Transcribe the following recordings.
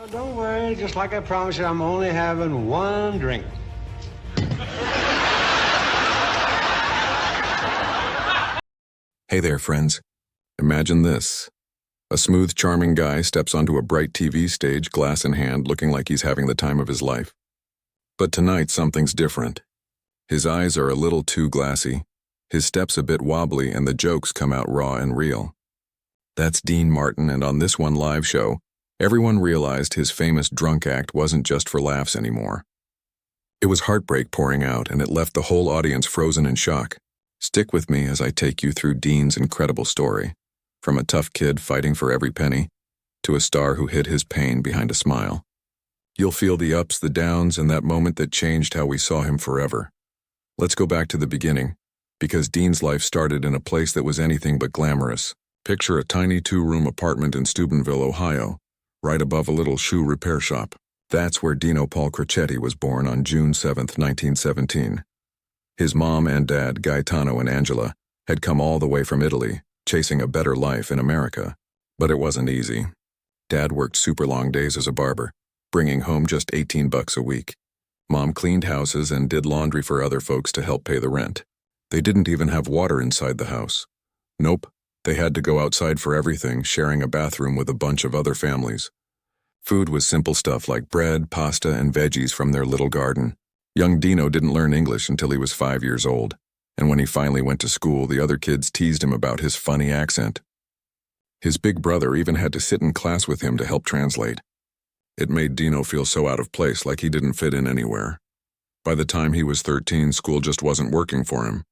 Oh, don't worry. Just like I promised you, I'm only having one drink. Hey there, friends. Imagine this. A smooth, charming guy steps onto a bright TV stage, glass in hand, looking like he's having the time of his life. But tonight, something's different. His eyes are a little too glassy, his steps a bit wobbly, and the jokes come out raw and real. That's Dean Martin, and on this one live show, everyone realized his famous drunk act wasn't just for laughs anymore. It was heartbreak pouring out, and it left the whole audience frozen in shock. Stick with me as I take you through Dean's incredible story, from a tough kid fighting for every penny, to a star who hid his pain behind a smile. You'll feel the ups, the downs, and that moment that changed how we saw him forever. Let's go back to the beginning, because Dean's life started in a place that was anything but glamorous. Picture a tiny 2-room apartment in Steubenville, Ohio, right above a little shoe repair shop. That's where Dino Paul Crocetti was born on June 7, 1917. His mom and dad, Gaetano and Angela, had come all the way from Italy, chasing a better life in America. But it wasn't easy. Dad worked super long days as a barber, bringing home just $18 a week. Mom cleaned houses and did laundry for other folks to help pay the rent. They didn't even have water inside the house. Nope, they had to go outside for everything, sharing a bathroom with a bunch of other families. Food was simple stuff like bread, pasta, and veggies from their little garden. Young Dino didn't learn English until he was 5 years old, and when he finally went to school, the other kids teased him about his funny accent. His big brother even had to sit in class with him to help translate. It made Dino feel so out of place, like he didn't fit in anywhere. By the time he was 13, school just wasn't working for him.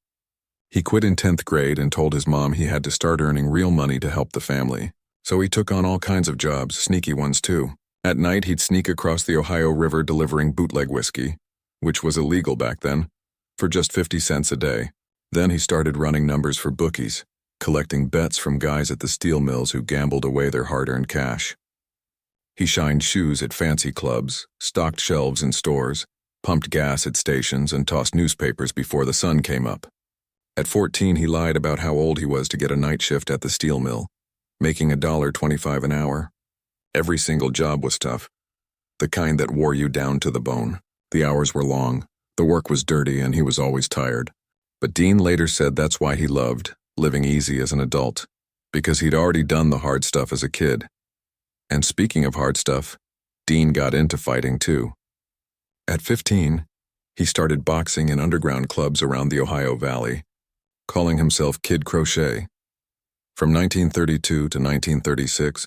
He quit in 10th grade and told his mom he had to start earning real money to help the family. So he took on all kinds of jobs, sneaky ones too. At night, he'd sneak across the Ohio River delivering bootleg whiskey, which was illegal back then, for just 50 cents a day. Then he started running numbers for bookies, collecting bets from guys at the steel mills who gambled away their hard-earned cash. He shined shoes at fancy clubs, stocked shelves in stores, pumped gas at stations, and tossed newspapers before the sun came up. At 14, he lied about how old he was to get a night shift at the steel mill, making $1.25 an hour. Every single job was tough, the kind that wore you down to the bone. The hours were long, the work was dirty, and he was always tired. But Dean later said that's why he loved living easy as an adult, because he'd already done the hard stuff as a kid. And speaking of hard stuff, Dean got into fighting too. At 15, he started boxing in underground clubs around the Ohio Valley, calling himself Kid Crochet. From 1932 to 1936,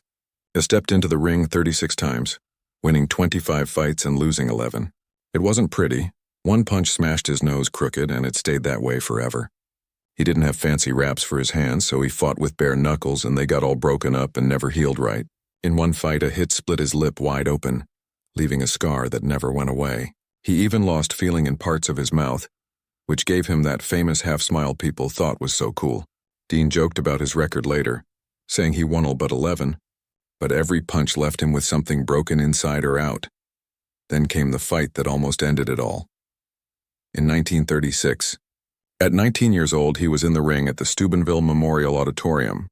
he stepped into the ring 36 times, winning 25 fights and losing 11. It wasn't pretty. One punch smashed his nose crooked, and it stayed that way forever. He didn't have fancy wraps for his hands, so he fought with bare knuckles, and they got all broken up and never healed right. In one fight, a hit split his lip wide open, leaving a scar that never went away. He even lost feeling in parts of his mouth, which gave him that famous half-smile people thought was so cool. Dean joked about his record later, saying he won all but 11, but every punch left him with something broken inside or out. Then came the fight that almost ended it all. In 1936, at 19 years old, he was in the ring at the Steubenville Memorial Auditorium.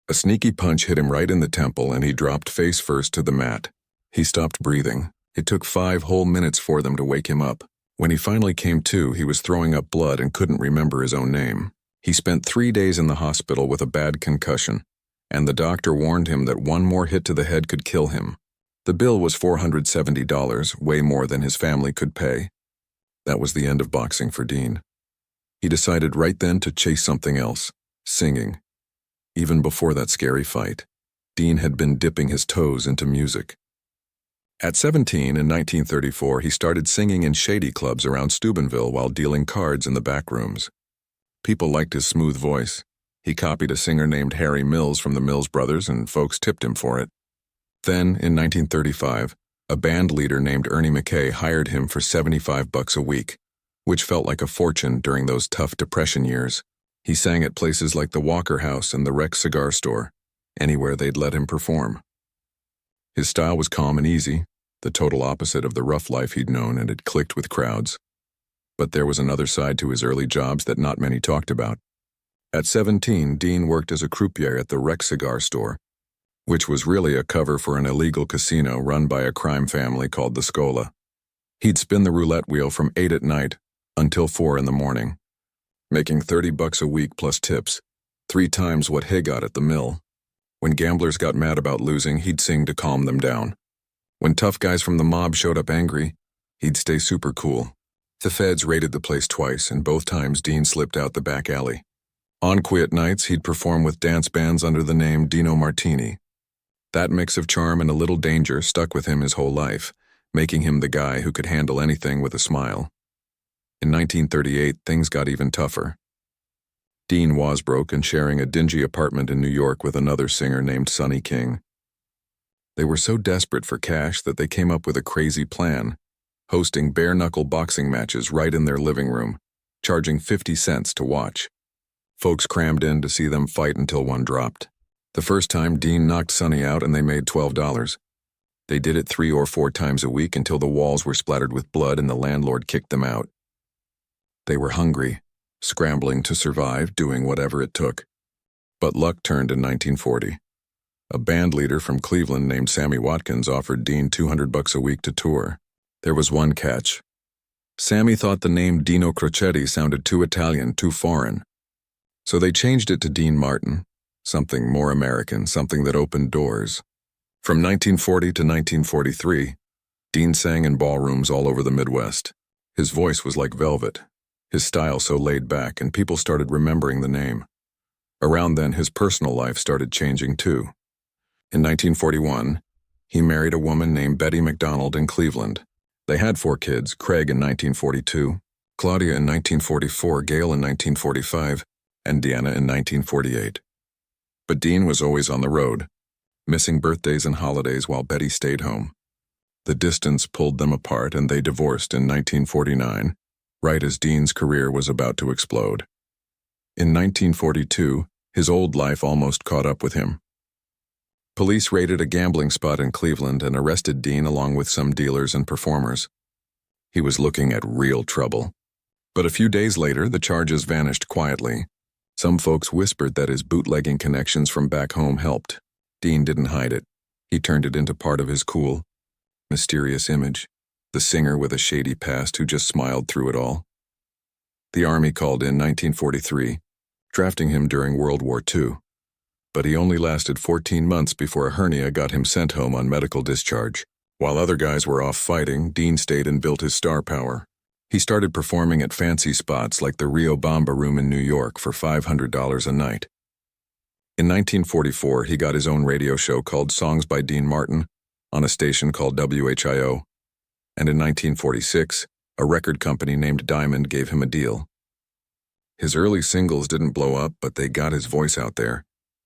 A sneaky punch hit him right in the temple, and he dropped face first to the mat. He stopped breathing. It took 5 whole minutes for them to wake him up. When he finally came to, he was throwing up blood and couldn't remember his own name. He spent 3 days in the hospital with a bad concussion, and the doctor warned him that one more hit to the head could kill him. The bill was $470, way more than his family could pay. That was the end of boxing for Dean. He decided right then to chase something else, singing. Even before that scary fight, Dean had been dipping his toes into music. At 17, in 1934, he started singing in shady clubs around Steubenville while dealing cards in the back rooms. People liked his smooth voice. He copied a singer named Harry Mills from the Mills Brothers, and folks tipped him for it. Then, in 1935, a band leader named Ernie McKay hired him for $75 a week, which felt like a fortune during those tough Depression years. He sang at places like the Walker House and the Rex Cigar Store, anywhere they'd let him perform. His style was calm and easy, the total opposite of the rough life he'd known, and it clicked with crowds. But there was another side to his early jobs that not many talked about. At 17, Dean worked as a croupier at the Rex Cigar Store. which was really a cover for an illegal casino run by a crime family called the Scola. He'd spin the roulette wheel from 8 at night until 4 in the morning, making $30 a week plus tips, 3 times what he got at the mill. When gamblers got mad about losing, he'd sing to calm them down. When tough guys from the mob showed up angry, he'd stay super cool. The feds raided the place twice, and both times Dean slipped out the back alley. On quiet nights, he'd perform with dance bands under the name Dino Martini. That mix of charm and a little danger stuck with him his whole life, making him the guy who could handle anything with a smile. In 1938, things got even tougher. Dean was broke and sharing a dingy apartment in New York with another singer named Sonny King. They were so desperate for cash that they came up with a crazy plan, hosting bare-knuckle boxing matches right in their living room, charging 50 cents to watch. Folks crammed in to see them fight until one dropped. The first time, Dean knocked Sonny out and they made $12. They did it 3 or 4 times a week until the walls were splattered with blood and the landlord kicked them out. They were hungry, scrambling to survive, doing whatever it took. But luck turned in 1940. A band leader from Cleveland named Sammy Watkins offered Dean $200 a week to tour. There was one catch. Sammy thought the name Dino Crocetti sounded too Italian, too foreign. So they changed it to Dean Martin, something more American, something that opened doors. From 1940 to 1943, Dean sang in ballrooms all over the Midwest. His voice was like velvet, his style so laid back, and people started remembering the name. Around then, his personal life started changing too. In 1941, he married a woman named Betty McDonald in Cleveland. They had 4 kids, Craig in 1942, Claudia in 1944, Gail in 1945, and Deanna in 1948. But Dean was always on the road, missing birthdays and holidays while Betty stayed home. The distance pulled them apart and they divorced in 1949, right as Dean's career was about to explode. In 1942, his old life almost caught up with him. Police raided a gambling spot in Cleveland and arrested Dean along with some dealers and performers. He was looking at real trouble. But a few days later, the charges vanished quietly. Some folks whispered that his bootlegging connections from back home helped. Dean didn't hide it. He turned it into part of his cool, mysterious image, the singer with a shady past who just smiled through it all. The Army called in 1943, drafting him during World War II. But he only lasted 14 months before a hernia got him sent home on medical discharge. While other guys were off fighting, Dean stayed and built his star power. He started performing at fancy spots like the Rio Bamba Room in New York for $500 a night. In 1944, he got his own radio show called Songs by Dean Martin on a station called WHIO. And in 1946, a record company named Diamond gave him a deal. His early singles didn't blow up, but they got his voice out there,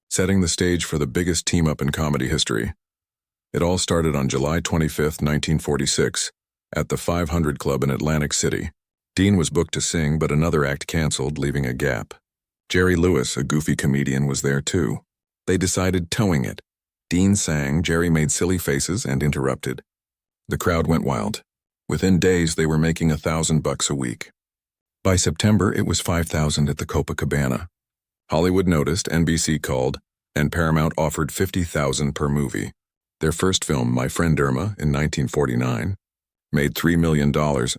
setting the stage for the biggest team-up in comedy history. It all started on July 25, 1946, at the 500 Club in Atlantic City. Dean was booked to sing, but another act canceled, leaving a gap. Jerry Lewis, a goofy comedian, was there too. They decided towing it. Dean sang, Jerry made silly faces and interrupted. The crowd went wild. Within days, they were making $1,000 a week. By September, it was $5,000 at the Copacabana. Hollywood noticed, NBC called, and Paramount offered $50,000 per movie. Their first film, My Friend Irma, in 1949, made $3 million,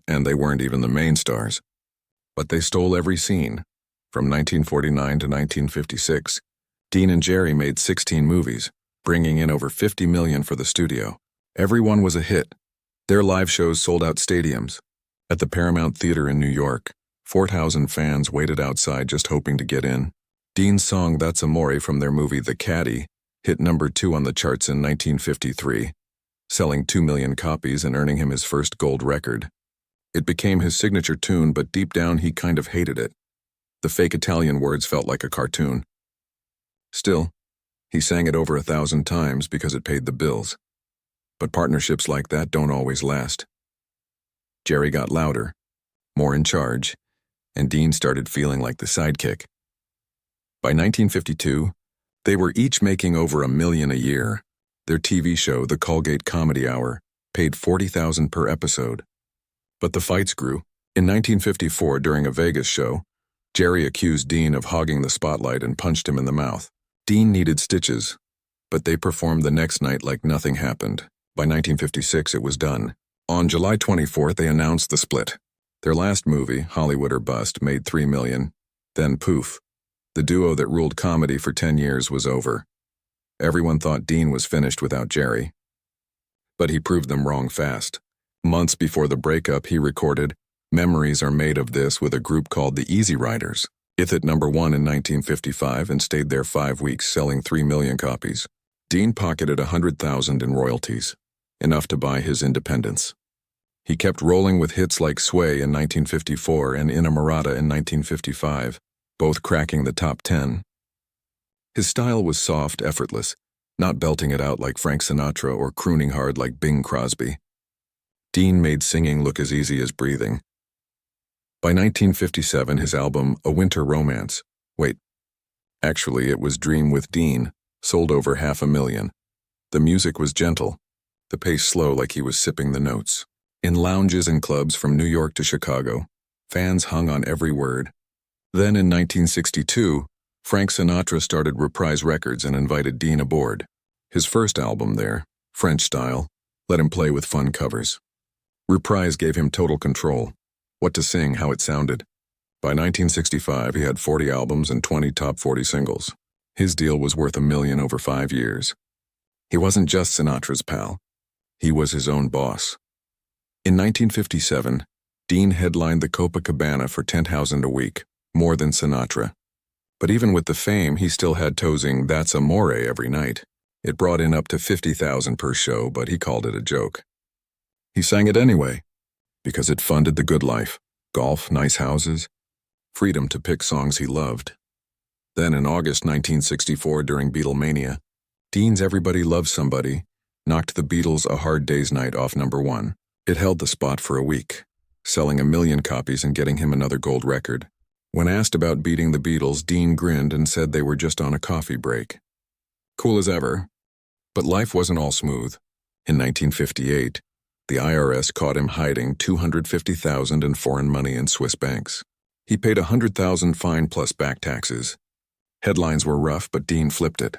and they weren't even the main stars. But they stole every scene. From 1949 to 1956, Dean and Jerry made 16 movies, bringing in over $50 million for the studio. Every one was a hit. Their live shows sold out stadiums. At the Paramount Theater in New York, 4,000 fans waited outside just hoping to get in. Dean's song That's Amore from their movie The Caddy hit number 2 on the charts in 1953, selling 2 million copies and earning him his first gold record. It became his signature tune, but deep down he kind of hated it. The fake Italian words felt like a cartoon. Still, he sang it over 1,000 times because it paid the bills. But partnerships like that don't always last. Jerry got louder, more in charge, and Dean started feeling like the sidekick. By 1952, they were each making over $1 million a year. Their TV show, The Colgate Comedy Hour, paid $40,000 per episode. But the fights grew. In 1954, during a Vegas show, Jerry accused Dean of hogging the spotlight and punched him in the mouth. Dean needed stitches, but they performed the next night like nothing happened. By 1956, it was done. On July 24th, they announced the split. Their last movie, Hollywood or Bust, made $3 million. Then poof. The duo that ruled comedy for 10 years was over. Everyone thought Dean was finished without Jerry. But he proved them wrong fast. Months before the breakup, he recorded Memories Are Made of This with a group called the Easy Riders. It hit number 1 in 1955 and stayed there 5 weeks, selling 3 million copies. Dean pocketed $100,000 in royalties, enough to buy his independence. He kept rolling with hits like Sway in 1954 and Inamorata in 1955, both cracking the top 10. His style was soft, effortless, not belting it out like Frank Sinatra or crooning hard like Bing Crosby. Dean made singing look as easy as breathing. By 1957, his album, A Winter Romance, actually it was Dream with Dean, sold over 500,000. The music was gentle, the pace slow like he was sipping the notes. In lounges and clubs from New York to Chicago, fans hung on every word. Then in 1962, Frank Sinatra started Reprise Records and invited Dean aboard. His first album there, French Style, let him play with fun covers. Reprise gave him total control. What to sing, how it sounded. By 1965, he had 40 albums and 20 top 40 singles. His deal was worth $1 million over 5 years. He wasn't just Sinatra's pal. He was his own boss. In 1957, Dean headlined the Copacabana for $10,000 a week, more than Sinatra. But even with the fame, he still had toasting That's Amore every night. It brought in up to $50,000 per show, but he called it a joke. He sang it anyway, because it funded the good life, golf, nice houses, freedom to pick songs he loved. Then in August 1964, during Beatlemania, Dean's Everybody Loves Somebody knocked the Beatles' A Hard Day's Night off number 1. It held the spot for a week, selling 1 million copies and getting him another gold record. When asked about beating the Beatles, Dean grinned and said they were just on a coffee break. Cool as ever. But life wasn't all smooth. In 1958, the IRS caught him hiding $250,000 in foreign money in Swiss banks. He paid $100,000 fine plus back taxes. Headlines were rough, but Dean flipped it.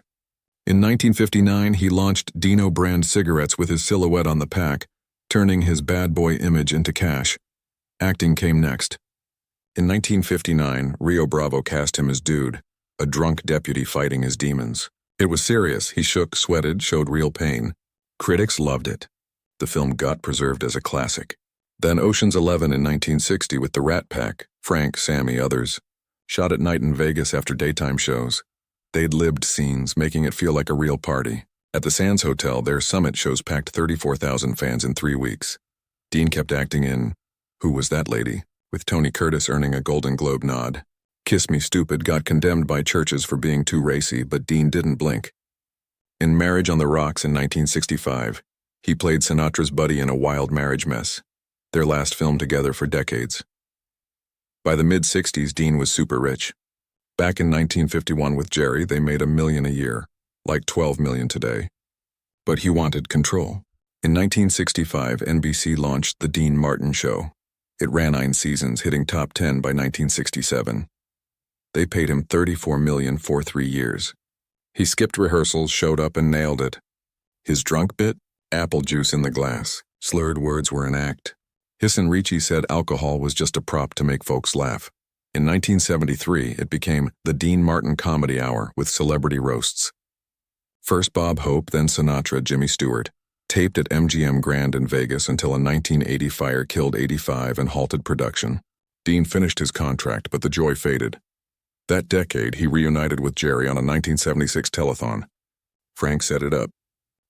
In 1959, he launched Dino brand cigarettes with his silhouette on the pack, turning his bad boy image into cash. Acting came next. In 1959, Rio Bravo cast him as Dude, a drunk deputy fighting his demons. It was serious. He shook, sweated, showed real pain. Critics loved it. The film got preserved as a classic. Then Ocean's 11 in 1960 with the Rat Pack, Frank, Sammy, others. Shot at night in Vegas after daytime shows. They'd lived scenes, making it feel like a real party. At the Sands Hotel, their summit shows packed 34,000 fans in 3 weeks. Dean kept acting in Who Was That Lady?, with Tony Curtis earning a Golden Globe nod. Kiss Me Stupid got condemned by churches for being too racy, but Dean didn't blink. In Marriage on the Rocks in 1965, he played Sinatra's buddy in A Wild Marriage Mess, their last film together for decades. By the mid-60s, Dean was super rich. Back in 1951 with Jerry, they made $1 million a year, like $12 million today. But he wanted control. In 1965, NBC launched The Dean Martin Show. It ran 9 seasons, hitting top 10 by 1967. They paid him $34 million for 3 years. He skipped rehearsals, showed up, and nailed it. His drunk bit? Apple juice in the glass. Slurred words were an act. Hiss and Ricci said alcohol was just a prop to make folks laugh. In 1973, it became The Dean Martin Comedy Hour with celebrity roasts. First Bob Hope, then Sinatra, Jimmy Stewart. Taped at MGM Grand in Vegas until a 1980 fire killed 85 and halted production. Dean finished his contract, but the joy faded. That decade, he reunited with Jerry on a 1976 telethon. Frank set it up.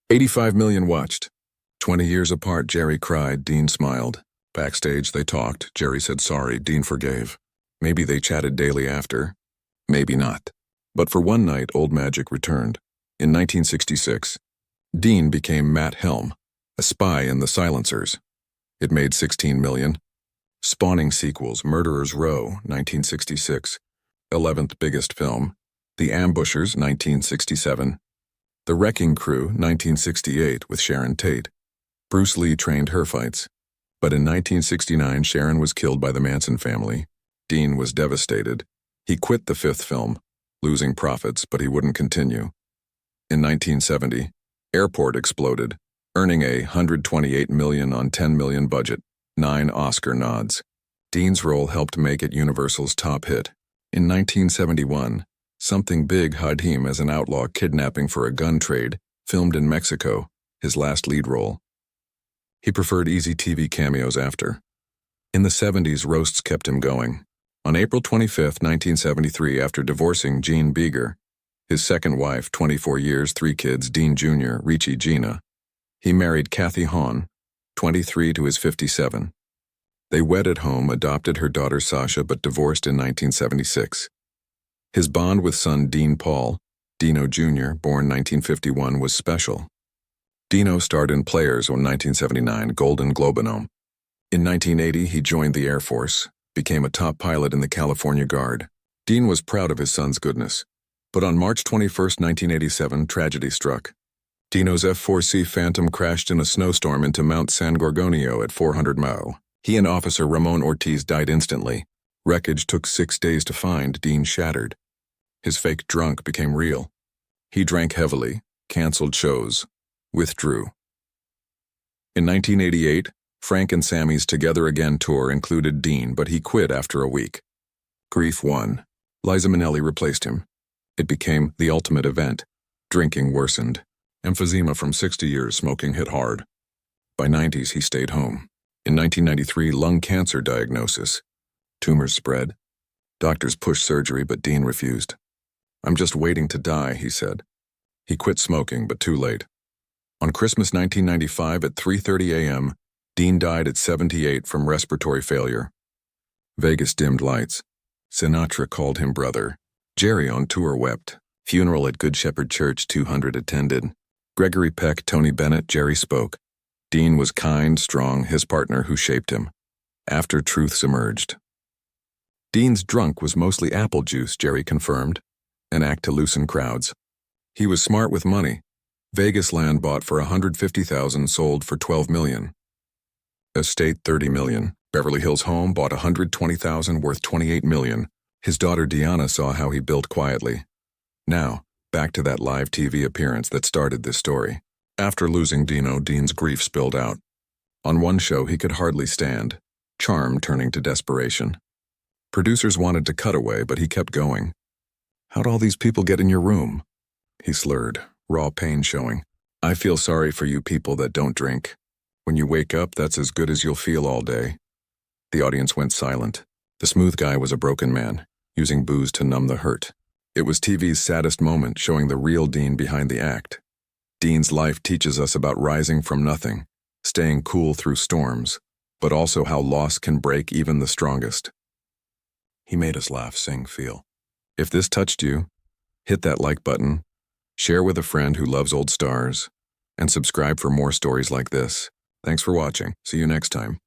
85 million watched. 20 years apart, Jerry cried, Dean smiled. Backstage, they talked. Jerry said sorry, Dean forgave. Maybe they chatted daily after. Maybe not. But for one night, old magic returned. In 1966, Dean became Matt Helm, a spy in The Silencers. It made $16 million. Spawning sequels, Murderers Row, 1966. 11th biggest film. The Ambushers, 1967. The Wrecking Crew, 1968, with Sharon Tate. Bruce Lee trained her fights. But in 1969, Sharon was killed by the Manson family. Dean was devastated. He quit the 5th film, losing profits, but he wouldn't continue. In 1970, Airport exploded, earning a $128 million on $10 million budget, 9 Oscar nods. Dean's role helped make it Universal's top hit. In 1971, Something Big had him as an outlaw kidnapping for a gun trade, filmed in Mexico, his last lead role. He preferred easy TV cameos after. In the 70s, roasts kept him going. On April 25, 1973, after divorcing Jean Beager, his second wife, 24 years, 3 kids, Dean Jr., Richie Gina, he married Kathy Hahn, 23 to his 57. They wed at home, adopted her daughter Sasha, but divorced in 1976. His bond with son Dean Paul, Dino Jr., born 1951, was special. Dino starred in Players on 1979 Golden Globenome. In 1980, he joined the Air Force, became a top pilot in the California Guard. Dean was proud of his son's goodness. But on March 21, 1987, tragedy struck. Dino's F-4C Phantom crashed in a snowstorm into Mount San Gorgonio at 400 Mo. He and Officer Ramon Ortiz died instantly. Wreckage took 6 days to find. Dean shattered. His fake drunk became real. He drank heavily, canceled shows, withdrew. In 1988, Frank and Sammy's Together Again tour included Dean, but he quit after a week. Grief won. Liza Minnelli replaced him. It became the ultimate event. Drinking worsened. Emphysema from 60 years smoking hit hard. By 90s, he stayed home. In 1993, lung cancer diagnosis. Tumors spread. Doctors pushed surgery, but Dean refused. "I'm just waiting to die," he said. He quit smoking, but too late. On Christmas 1995 at 3:30 a.m., Dean died at 78 from respiratory failure. Vegas dimmed lights. Sinatra called him brother. Jerry on tour wept. Funeral at Good Shepherd Church, 200 attended. Gregory Peck, Tony Bennett, Jerry spoke. Dean was kind, strong, his partner who shaped him. After truths emerged. Dean's drunk was mostly apple juice, Jerry confirmed, an act to loosen crowds. He was smart with money. Vegas land bought for $150,000, sold for $12 million. Estate $30 million. Beverly Hills home bought $120,000, worth $28 million. His daughter Deanna saw how he built quietly. Now, back to that live TV appearance that started this story. After losing Dino, Dean's grief spilled out. On one show, he could hardly stand, charm turning to desperation. Producers wanted to cut away, but he kept going. "How'd all these people get in your room?" He slurred, raw pain showing. "I feel sorry for you people that don't drink. When you wake up, that's as good as you'll feel all day." The audience went silent. The smooth guy was a broken man, using booze to numb the hurt. It was TV's saddest moment, showing the real Dean behind the act. Dean's life teaches us about rising from nothing, staying cool through storms, but also how loss can break even the strongest. He made us laugh, sing, feel. If this touched you, hit that like button, share with a friend who loves old stars, and subscribe for more stories like this. Thanks for watching. See you next time.